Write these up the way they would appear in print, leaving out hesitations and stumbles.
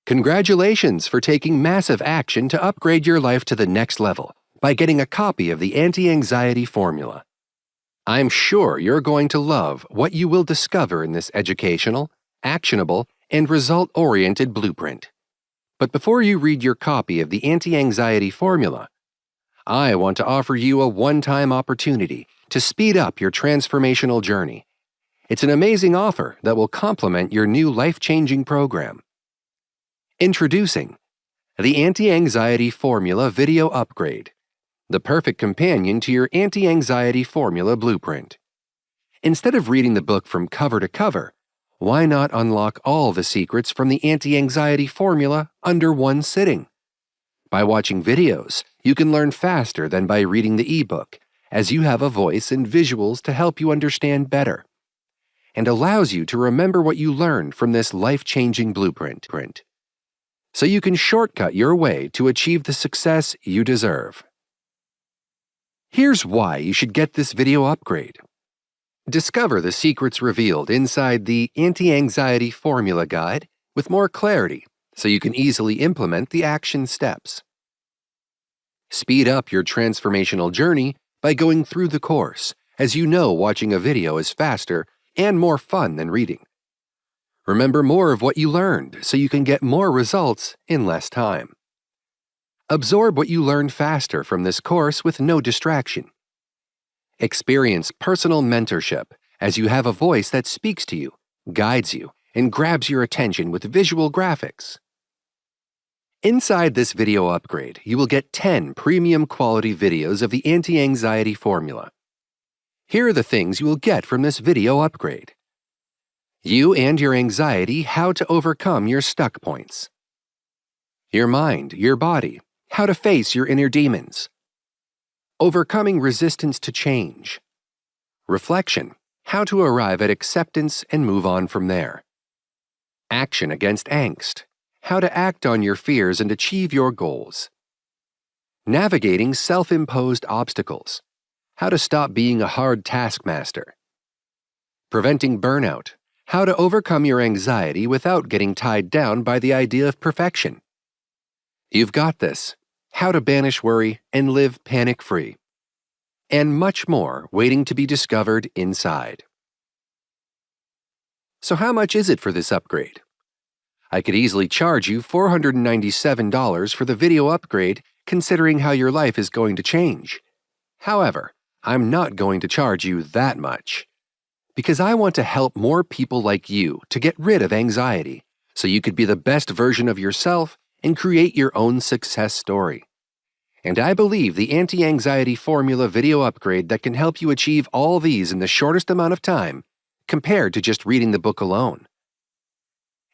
Congratulations for taking massive action to upgrade your life to the next level by getting a copy of the anti-anxiety formula. I'm sure you're going to love what you will discover in this educational, actionable, and result-oriented blueprint. But before you read your copy of the anti-anxiety formula, I want to offer you a one-time opportunity to speed up your transformational journey. It's an amazing offer that will complement your new life-changing program. Introducing the Anti-Anxiety Formula Video Upgrade, the perfect companion to your anti-anxiety formula blueprint. Instead of reading the book from cover to cover, why not unlock all the secrets from the anti-anxiety formula under one sitting? By watching videos, you can learn faster than by reading the ebook, as you have a voice and visuals to help you understand better, and allows you to remember what you learned from this life-changing blueprint, so you can shortcut your way to achieve the success you deserve. Here's why you should get this video upgrade. Discover the secrets revealed inside the Anti-Anxiety Formula Guide with more clarity so you can easily implement the action steps. Speed up your transformational journey by going through the course, as you know watching a video is faster and more fun than reading. Remember more of what you learned so you can get more results in less time. Absorb what you learned faster from this course with no distraction. Experience personal mentorship as you have a voice that speaks to you, guides you, and grabs your attention with visual graphics. Inside this video upgrade, you will get 10 premium quality videos of the anti-anxiety formula. Here are the things you will get from this video upgrade. You and your anxiety, how to overcome your stuck points. Your mind, your body, how to face your inner demons. Overcoming resistance to change. Reflection, how to arrive at acceptance and move on from there. Action against angst, how to act on your fears and achieve your goals. Navigating self-imposed obstacles, how to stop being a hard taskmaster. Preventing burnout, how to overcome your anxiety without getting tied down by the idea of perfection. You've got this, how to banish worry and live panic-free. And much more waiting to be discovered inside. So how much is it for this upgrade? I could easily charge you $497 for the video upgrade considering how your life is going to change. However, I'm not going to charge you that much, because I want to help more people like you to get rid of anxiety so you could be the best version of yourself and create your own success story. And I believe the anti-anxiety formula video upgrade that can help you achieve all these in the shortest amount of time compared to just reading the book alone.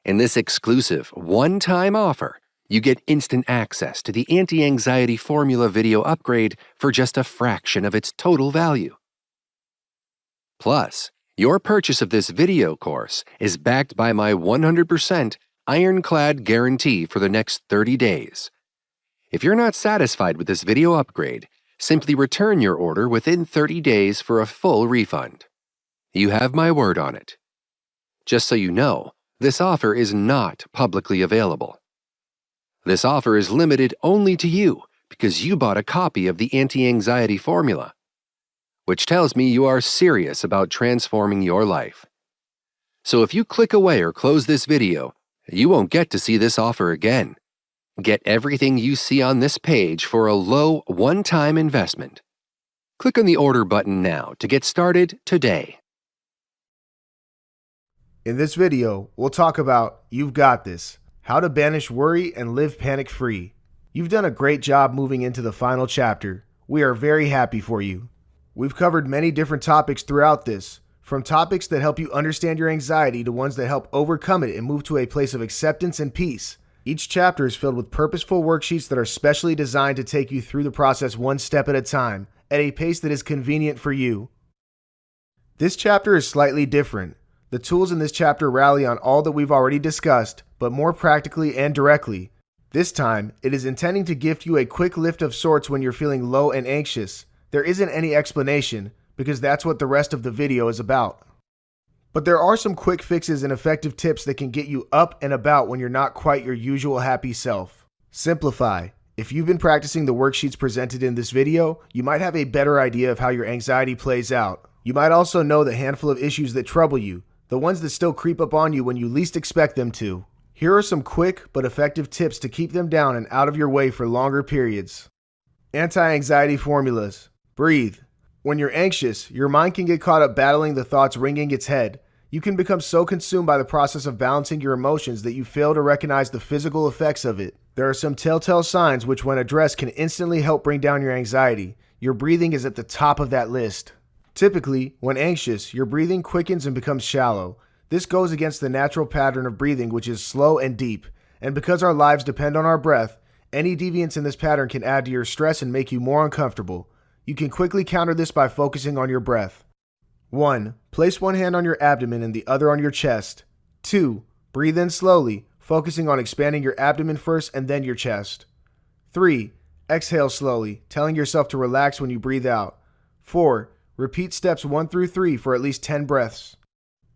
In this exclusive, one-time offer, you get instant access to the anti-anxiety formula video upgrade for just a fraction of its total value. Plus, your purchase of this video course is backed by my 100% ironclad guarantee for the next 30 days. If you're not satisfied with this video upgrade, simply return your order within 30 days for a full refund. You have my word on it. Just so you know, this offer is not publicly available. This offer is limited only to you because you bought a copy of the anti-anxiety formula, which tells me you are serious about transforming your life. So if you click away or close this video, you won't get to see this offer again. Get everything you see on this page for a low one-time investment. Click on the order button now to get started today. In this video, we'll talk about You've Got This, how to banish worry and live panic-free. You've done a great job moving into the final chapter. We are very happy for you. We've covered many different topics throughout this, from topics that help you understand your anxiety to ones that help overcome it and move to a place of acceptance and peace. Each chapter is filled with purposeful worksheets that are specially designed to take you through the process one step at a time, at a pace that is convenient for you. This chapter is slightly different. The tools in this chapter rally on all that we've already discussed, but more practically and directly. This time, it is intending to gift you a quick lift of sorts when you're feeling low and anxious. There isn't any explanation, because that's what the rest of the video is about. But there are some quick fixes and effective tips that can get you up and about when you're not quite your usual happy self. Simplify. If you've been practicing the worksheets presented in this video, you might have a better idea of how your anxiety plays out. You might also know the handful of issues that trouble you, the ones that still creep up on you when you least expect them to. Here are some quick but effective tips to keep them down and out of your way for longer periods. Anti-anxiety formulas. Breathe. When you're anxious, your mind can get caught up battling the thoughts ringing its head. You can become so consumed by the process of balancing your emotions that you fail to recognize the physical effects of it. There are some telltale signs which, when addressed, can instantly help bring down your anxiety. Your breathing is at the top of that list. Typically, when anxious, your breathing quickens and becomes shallow. This goes against the natural pattern of breathing, which is slow and deep. And because our lives depend on our breath, any deviance in this pattern can add to your stress and make you more uncomfortable. You can quickly counter this by focusing on your breath. 1. Place one hand on your abdomen and the other on your chest. 2. Breathe in slowly, focusing on expanding your abdomen first and then your chest. 3. Exhale slowly, telling yourself to relax when you breathe out. 4. Repeat steps 1 through 3 for at least 10 breaths.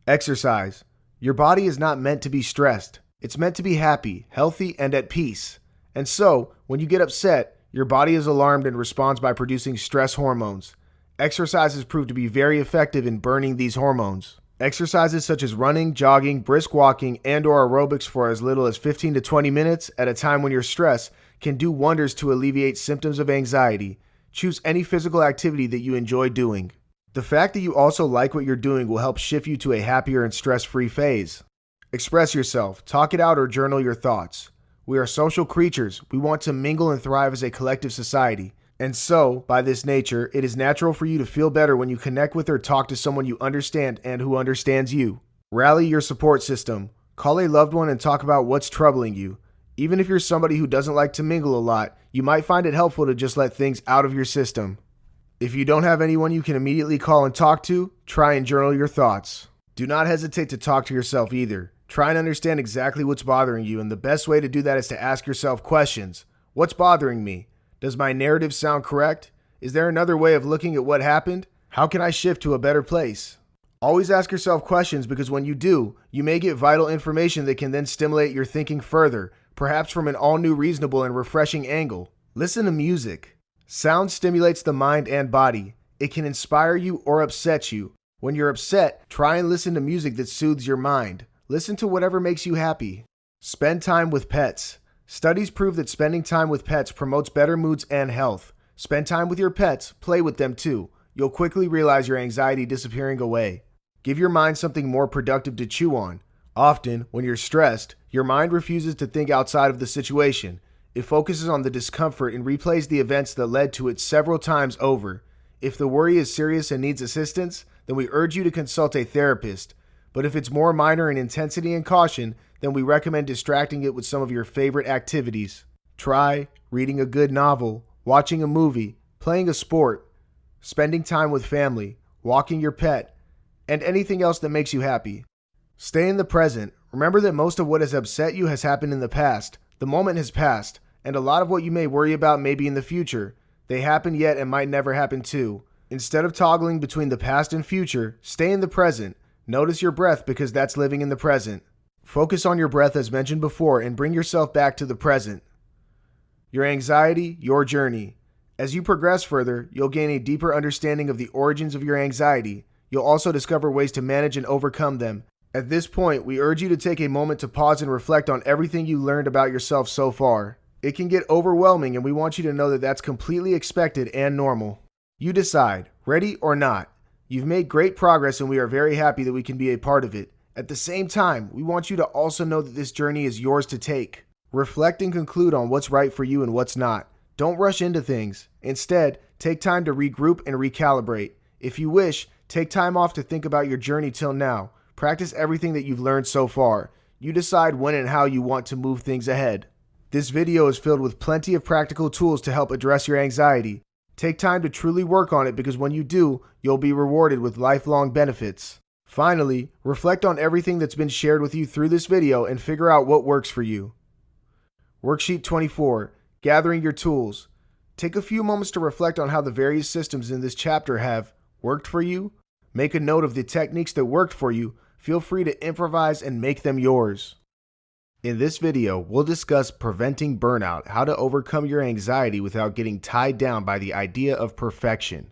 Exercise. Your body is not meant to be stressed. It's meant to be happy, healthy, and at peace. And so, when you get upset, your body is alarmed and responds by producing stress hormones. Exercises prove to be very effective in burning these hormones. Exercises such as running, jogging, brisk walking, and/or aerobics for as little as 15 to 20 minutes at a time when you're stressed can do wonders to alleviate symptoms of anxiety. Choose any physical activity that you enjoy doing. The fact that you also like what you're doing will help shift you to a happier and stress-free phase. Express yourself, talk it out, or journal your thoughts. We are social creatures. We want to mingle and thrive as a collective society. And so, by this nature, it is natural for you to feel better when you connect with or talk to someone you understand and who understands you. Rally your support system. Call a loved one and talk about what's troubling you. Even if you're somebody who doesn't like to mingle a lot, you might find it helpful to just let things out of your system. If you don't have anyone you can immediately call and talk to, try and journal your thoughts. Do not hesitate to talk to yourself either. Try and understand exactly what's bothering you, and the best way to do that is to ask yourself questions. What's bothering me? Does my narrative sound correct? Is there another way of looking at what happened? How can I shift to a better place? Always ask yourself questions, because when you do, you may get vital information that can then stimulate your thinking further, perhaps from an all-new, reasonable, and refreshing angle. Listen to music. Sound stimulates the mind and body. It can inspire you or upset you. When you're upset, try and listen to music that soothes your mind. Listen to whatever makes you happy. Spend time with pets. Studies prove that spending time with pets promotes better moods and health. Spend time with your pets, play with them too. You'll quickly realize your anxiety disappearing away. Give your mind something more productive to chew on. Often, when you're stressed, your mind refuses to think outside of the situation. It focuses on the discomfort and replays the events that led to it several times over. If the worry is serious and needs assistance, then we urge you to consult a therapist. But if it's more minor in intensity and caution, then we recommend distracting it with some of your favorite activities. Try reading a good novel, watching a movie, playing a sport, spending time with family, walking your pet, and anything else that makes you happy. Stay in the present. Remember that most of what has upset you has happened in the past. The moment has passed, and a lot of what you may worry about may be in the future. They happened yet and might never happen too. Instead of toggling between the past and future, stay in the present. Notice your breath, because that's living in the present. Focus on your breath as mentioned before and bring yourself back to the present. Your anxiety, your journey. As you progress further, you'll gain a deeper understanding of the origins of your anxiety. You'll also discover ways to manage and overcome them. At this point, we urge you to take a moment to pause and reflect on everything you learned about yourself so far. It can get overwhelming, and we want you to know that that's completely expected and normal. You decide, ready or not. You've made great progress, and we are very happy that we can be a part of it. At the same time, we want you to also know that this journey is yours to take. Reflect and conclude on what's right for you and what's not. Don't rush into things. Instead, take time to regroup and recalibrate. If you wish, take time off to think about your journey till now. Practice everything that you've learned so far. You decide when and how you want to move things ahead. This video is filled with plenty of practical tools to help address your anxiety. Take time to truly work on it, because when you do, you'll be rewarded with lifelong benefits. Finally, reflect on everything that's been shared with you through this video and figure out what works for you. Worksheet 24, Gathering Your Tools. Take a few moments to reflect on how the various systems in this chapter have worked for you. Make a note of the techniques that worked for you, Feel free to improvise and make them yours. In this video, we'll discuss preventing burnout, how to overcome your anxiety without getting tied down by the idea of perfection.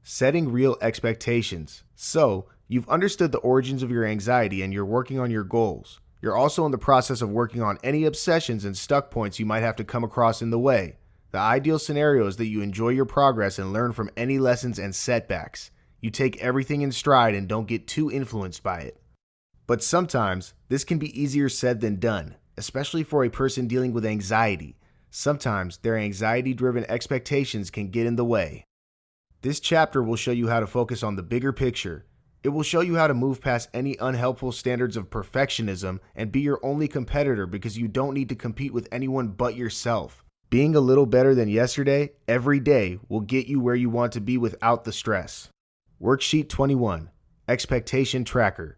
Setting real expectations. So, you've understood the origins of your anxiety and you're working on your goals. You're also in the process of working on any obsessions and stuck points you might have to come across in the way. The ideal scenario is that you enjoy your progress and learn from any lessons and setbacks. You take everything in stride and don't get too influenced by it. But sometimes, this can be easier said than done, especially for a person dealing with anxiety. Sometimes, their anxiety-driven expectations can get in the way. This chapter will show you how to focus on the bigger picture. It will show you how to move past any unhelpful standards of perfectionism and be your only competitor because you don't need to compete with anyone but yourself. Being a little better than yesterday, every day, will get you where you want to be without the stress. Worksheet 21, Expectation Tracker.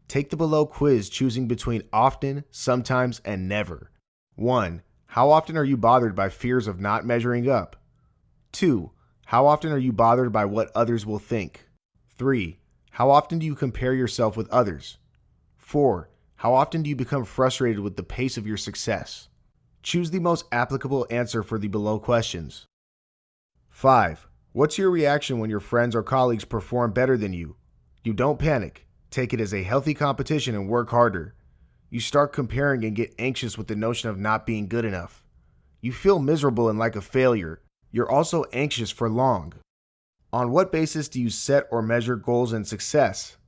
Take the below quiz choosing between often, sometimes, and never. 1. How often are you bothered by fears of not measuring up? 2. How often are you bothered by what others will think? 3. How often do you compare yourself with others? 4. How often do you become frustrated with the pace of your success? Choose the most applicable answer for the below questions. 5. What's your reaction when your friends or colleagues perform better than you? You don't panic. Take it as a healthy competition and work harder. You start comparing and get anxious with the notion of not being good enough. You feel miserable and like a failure. You're also anxious for long. On what basis do you set or measure goals and success?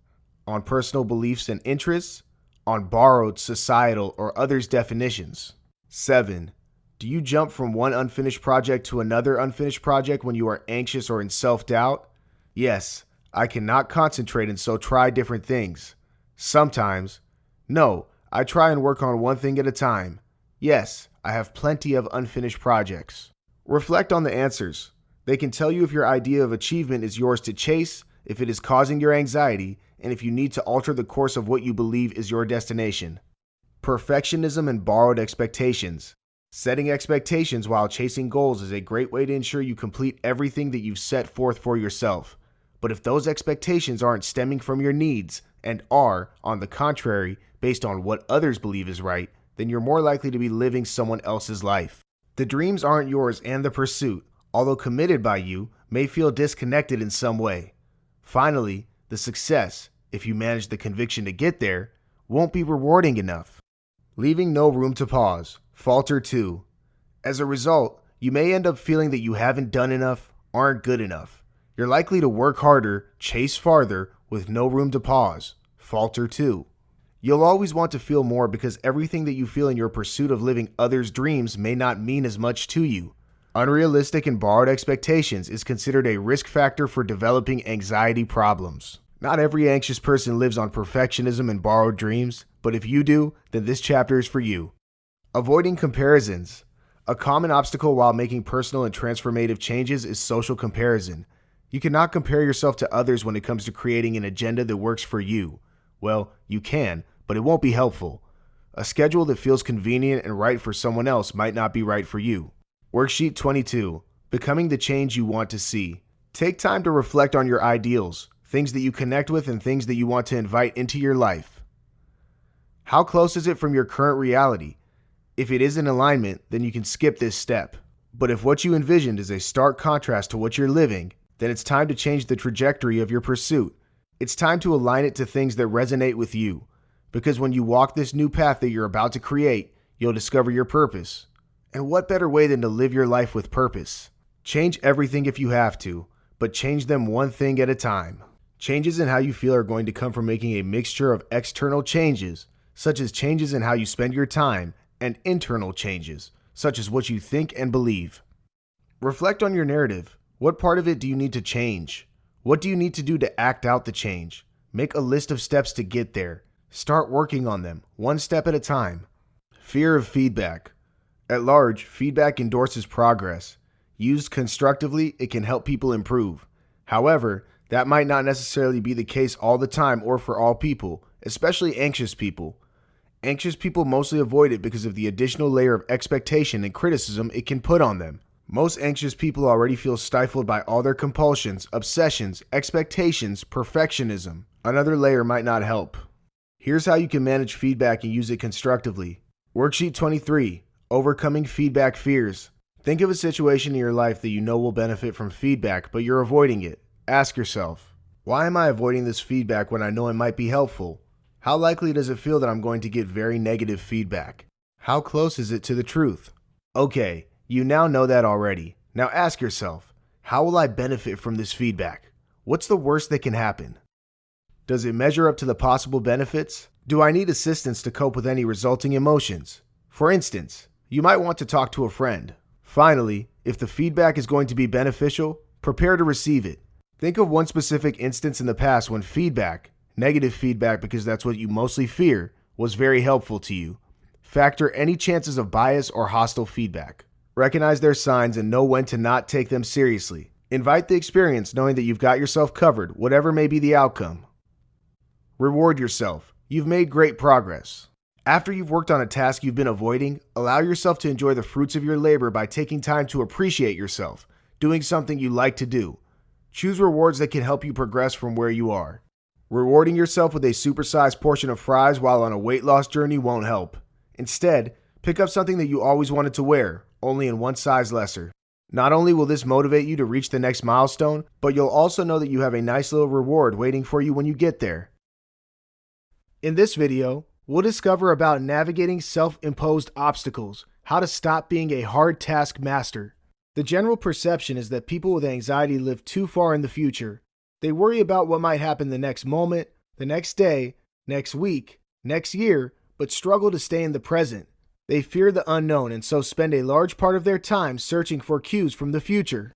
On personal beliefs and interests? On borrowed, societal, or others' definitions? 7. Do you jump from one unfinished project to another unfinished project when you are anxious or in self-doubt? Yes, I cannot concentrate and so try different things. Sometimes. No, I try and work on one thing at a time. Yes, I have plenty of unfinished projects. Reflect on the answers. They can tell you if your idea of achievement is yours to chase, if it is causing your anxiety, and if you need to alter the course of what you believe is your destination. Perfectionism and borrowed expectations. Setting expectations while chasing goals is a great way to ensure you complete everything that you've set forth for yourself. But if those expectations aren't stemming from your needs and are, on the contrary, based on what others believe is right, then you're more likely to be living someone else's life. The dreams aren't yours and the pursuit, although committed by you, may feel disconnected in some way. Finally, the success, if you manage the conviction to get there, won't be rewarding enough. Leaving no room to pause. Falter 2. As a result, you may end up feeling that you haven't done enough, aren't good enough. You're likely to work harder, chase farther, with no room to pause. Falter 2. You'll always want to feel more because everything that you feel in your pursuit of living others' dreams may not mean as much to you. Unrealistic and borrowed expectations is considered a risk factor for developing anxiety problems. Not every anxious person lives on perfectionism and borrowed dreams, but if you do, then this chapter is for you. Avoiding comparisons. A common obstacle while making personal and transformative changes is social comparison. You cannot compare yourself to others when it comes to creating an agenda that works for you. Well, you can, but it won't be helpful. A schedule that feels convenient and right for someone else might not be right for you. Worksheet 22. Becoming the change you want to see. Take time to reflect on your ideals, things that you connect with and things that you want to invite into your life. How close is it from your current reality? If it is in alignment, then you can skip this step. But if what you envisioned is a stark contrast to what you're living, then it's time to change the trajectory of your pursuit. It's time to align it to things that resonate with you. Because when you walk this new path that you're about to create, you'll discover your purpose. And what better way than to live your life with purpose? Change everything if you have to, but change them one thing at a time. Changes in how you feel are going to come from making a mixture of external changes, such as changes in how you spend your time, and internal changes, such as what you think and believe. Reflect on your narrative. What part of it do you need to change? What do you need to do to act out the change? Make a list of steps to get there. Start working on them, one step at a time. Fear of feedback. At large, feedback endorses progress. Used constructively, it can help people improve. However, that might not necessarily be the case all the time or for all people, especially anxious people. Anxious people mostly avoid it because of the additional layer of expectation and criticism it can put on them. Most anxious people already feel stifled by all their compulsions, obsessions, expectations, perfectionism. Another layer might not help. Here's how you can manage feedback and use it constructively. Worksheet 23, Overcoming Feedback Fears. Think of a situation in your life that you know will benefit from feedback, but you're avoiding it. Ask yourself, why am I avoiding this feedback when I know it might be helpful? How likely does it feel that I'm going to get very negative feedback? How close is it to the truth? Okay, you now know that already. Now ask yourself, how will I benefit from this feedback? What's the worst that can happen? Does it measure up to the possible benefits? Do I need assistance to cope with any resulting emotions? For instance, you might want to talk to a friend. Finally, if the feedback is going to be beneficial, prepare to receive it. Think of one specific instance in the past when feedback, negative feedback because that's what you mostly fear, was very helpful to you. Factor any chances of bias or hostile feedback. Recognize their signs and know when to not take them seriously. Invite the experience knowing that you've got yourself covered, whatever may be the outcome. Reward yourself. You've made great progress. After you've worked on a task you've been avoiding, allow yourself to enjoy the fruits of your labor by taking time to appreciate yourself, doing something you like to do. Choose rewards that can help you progress from where you are. Rewarding yourself with a supersized portion of fries while on a weight loss journey won't help. Instead, pick up something that you always wanted to wear, only in one size lesser. Not only will this motivate you to reach the next milestone, but you'll also know that you have a nice little reward waiting for you when you get there. In this video, we'll discover about navigating self-imposed obstacles, how to stop being a hard task master. The general perception is that people with anxiety live too far in the future. They worry about what might happen the next moment, the next day, next week, next year, but struggle to stay in the present. They fear the unknown and so spend a large part of their time searching for cues from the future.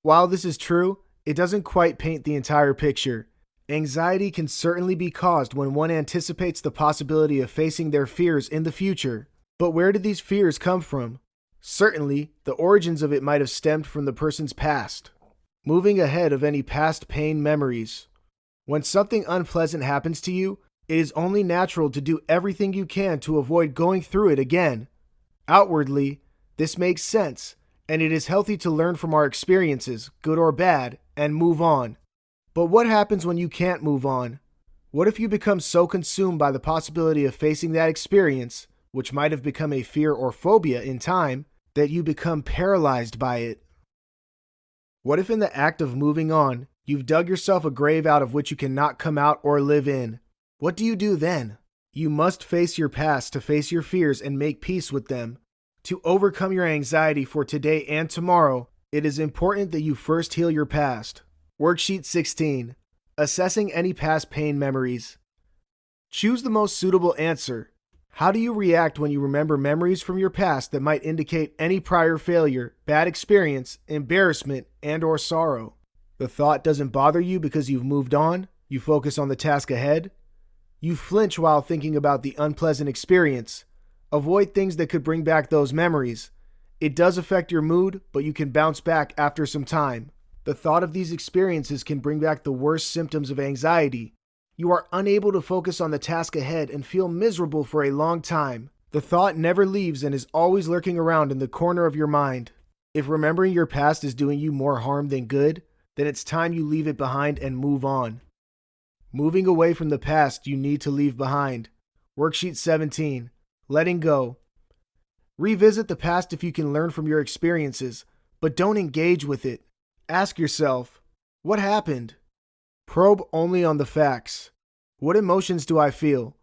While this is true, it doesn't quite paint the entire picture. Anxiety can certainly be caused when one anticipates the possibility of facing their fears in the future. But where did these fears come from? Certainly, the origins of it might have stemmed from the person's past. Moving ahead of any past pain memories. When something unpleasant happens to you, it is only natural to do everything you can to avoid going through it again. Outwardly, this makes sense, and it is healthy to learn from our experiences, good or bad, and move on. But what happens when you can't move on? What if you become so consumed by the possibility of facing that experience, which might have become a fear or phobia in time, that you become paralyzed by it? What if in the act of moving on, you've dug yourself a grave out of which you cannot come out or live in? What do you do then? You must face your past to face your fears and make peace with them. To overcome your anxiety for today and tomorrow, it is important that you first heal your past. Worksheet 16. Assessing any past pain memories. Choose the most suitable answer. How do you react when you remember memories from your past that might indicate any prior failure, bad experience, embarrassment, and/or sorrow? The thought doesn't bother you because you've moved on? You focus on the task ahead? You flinch while thinking about the unpleasant experience. Avoid things that could bring back those memories. It does affect your mood, but you can bounce back after some time. The thought of these experiences can bring back the worst symptoms of anxiety. You are unable to focus on the task ahead and feel miserable for a long time. The thought never leaves and is always lurking around in the corner of your mind. If remembering your past is doing you more harm than good, then it's time you leave it behind and move on. Moving away from the past you need to leave behind. Worksheet 17. Letting go. Revisit the past if you can learn from your experiences, but don't engage with it. Ask yourself, what happened? Probe only on the facts. What emotions do I feel?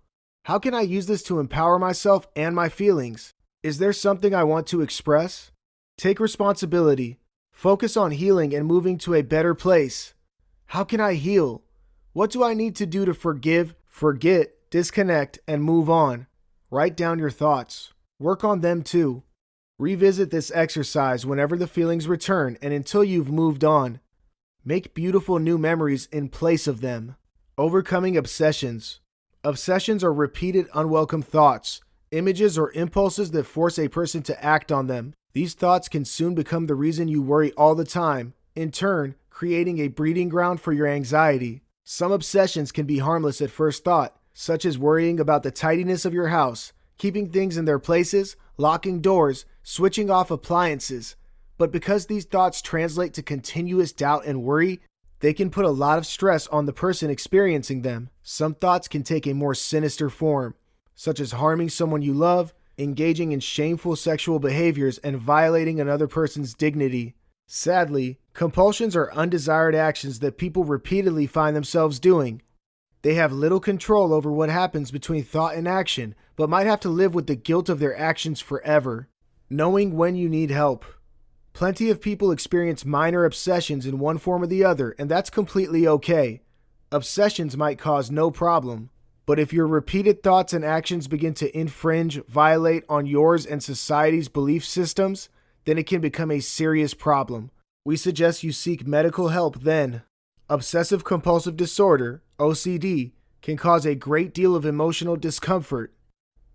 How can I use this to empower myself and my feelings? Is there something I want to express? Take responsibility. Focus on healing and moving to a better place. How can I heal? What do I need to do to forgive, forget, disconnect, and move on? Write down your thoughts. Work on them too. Revisit this exercise whenever the feelings return and until you've moved on. Make beautiful new memories in place of them. Overcoming obsessions. Obsessions are repeated unwelcome thoughts, images, or impulses that force a person to act on them. These thoughts can soon become the reason you worry all the time, in turn, creating a breeding ground for your anxiety. Some obsessions can be harmless at first thought, such as worrying about the tidiness of your house, keeping things in their places, locking doors, switching off appliances. But because these thoughts translate to continuous doubt and worry, They can put a lot of stress on the person experiencing them. Some thoughts can take a more sinister form, such as harming someone you love, engaging in shameful sexual behaviors, and violating another person's dignity. Sadly, compulsions are undesired actions that people repeatedly find themselves doing. They have little control over what happens between thought and action, but might have to live with the guilt of their actions forever. Knowing when you need help. Plenty of people experience minor obsessions in one form or the other, and that's completely okay. Obsessions might cause no problem, but if your repeated thoughts and actions begin to infringe, violate on yours and society's belief systems, then it can become a serious problem. We suggest you seek medical help then. Obsessive compulsive disorder, OCD, can cause a great deal of emotional discomfort.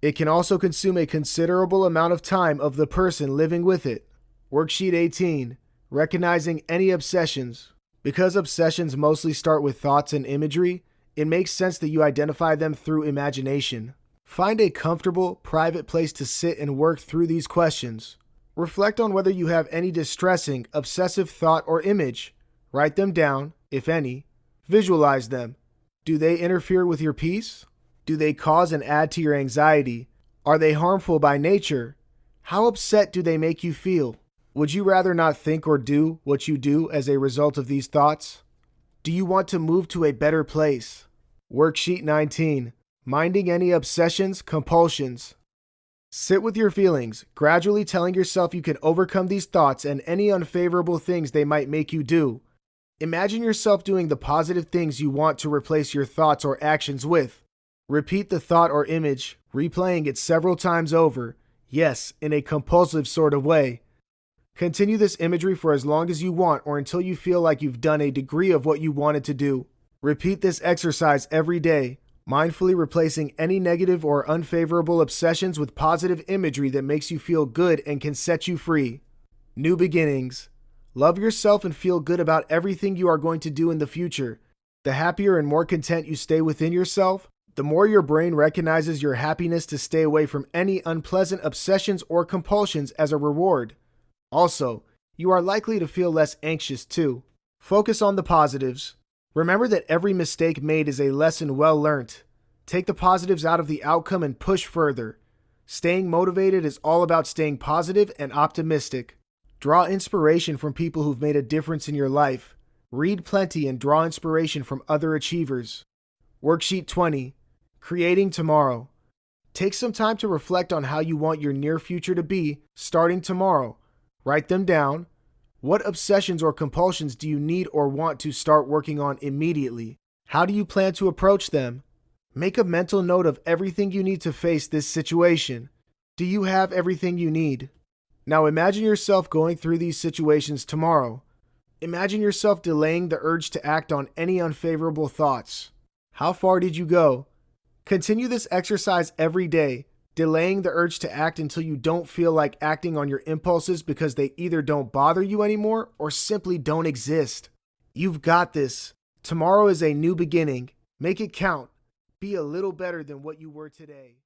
It can also consume a considerable amount of time of the person living with it. Worksheet 18. Recognizing any obsessions. Because obsessions mostly start with thoughts and imagery, it makes sense that you identify them through imagination. Find a comfortable, private place to sit and work through these questions. Reflect on whether you have any distressing, obsessive thought or image. Write them down, if any. Visualize them. Do they interfere with your peace? Do they cause and add to your anxiety? Are they harmful by nature? How upset do they make you feel? Would you rather not think or do what you do as a result of these thoughts? Do you want to move to a better place? Worksheet 19. Minding any obsessions, compulsions. Sit with your feelings, gradually telling yourself you can overcome these thoughts and any unfavorable things they might make you do. Imagine yourself doing the positive things you want to replace your thoughts or actions with. Repeat the thought or image, replaying it several times over, yes, in a compulsive sort of way. Continue this imagery for as long as you want or until you feel like you've done a degree of what you wanted to do. Repeat this exercise every day, mindfully replacing any negative or unfavorable obsessions with positive imagery that makes you feel good and can set you free. New beginnings. Love yourself and feel good about everything you are going to do in the future. The happier and more content you stay within yourself, the more your brain recognizes your happiness to stay away from any unpleasant obsessions or compulsions as a reward. Also, you are likely to feel less anxious too. Focus on the positives. Remember that every mistake made is a lesson well learnt. Take the positives out of the outcome and push further. Staying motivated is all about staying positive and optimistic. Draw inspiration from people who've made a difference in your life. Read plenty and draw inspiration from other achievers. Worksheet 20. Creating tomorrow. Take some time to reflect on how you want your near future to be starting tomorrow. Write them down. What obsessions or compulsions do you need or want to start working on immediately? How do you plan to approach them? Make a mental note of everything you need to face this situation. Do you have everything you need? Now imagine yourself going through these situations tomorrow. Imagine yourself delaying the urge to act on any unfavorable thoughts. How far did you go? Continue this exercise every day, delaying the urge to act until you don't feel like acting on your impulses because they either don't bother you anymore or simply don't exist. You've got this. Tomorrow is a new beginning. Make it count. Be a little better than what you were today.